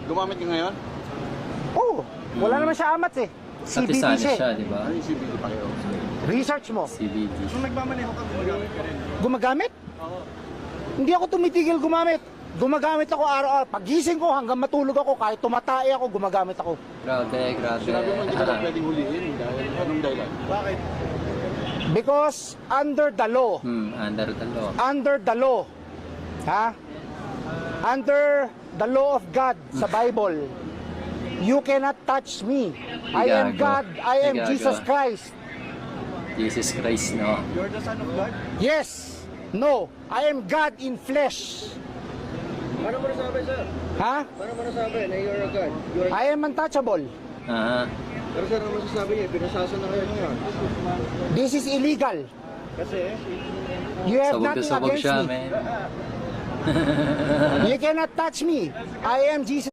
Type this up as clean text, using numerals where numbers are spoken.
Gumamit ka ngayon? Oo. Wala naman siya amat eh. CBD Satisana siya. siya, di ba? Ano yung CBD pa kayo? Research mo. CBD. Nung nagmamaneho ka, gumagamit ka rin. Gumagamit? Oo. Hindi ako tumitigil gumamit. Gumagamit ako araw-araw. Pagising ko hanggang matulog ako, kahit tumatay ako, gumagamit ako. Grabe, grabe. Sinabi mo hindi ka lang pwedeng huliin dahil anong dahilan? Bakit? Because under the law, Under the law. under the law, ha? Under the law of God sa Bible, you cannot touch me. I am Gago. God, I am Gago. Jesus Christ. Jesus Christ, no? You're the son of God? Yes, no, I am God in flesh. Paano mo nasabi, sir? Ha? Paano mo nasabi na you're a God? You're... I am untouchable. Ah, Pero sir, ano masasabi niya? Pinasasa na kayo ngayon. This is illegal. Kasi, You have sabog na nothing sabog against siya, me. man. You cannot touch me. I am Jesus.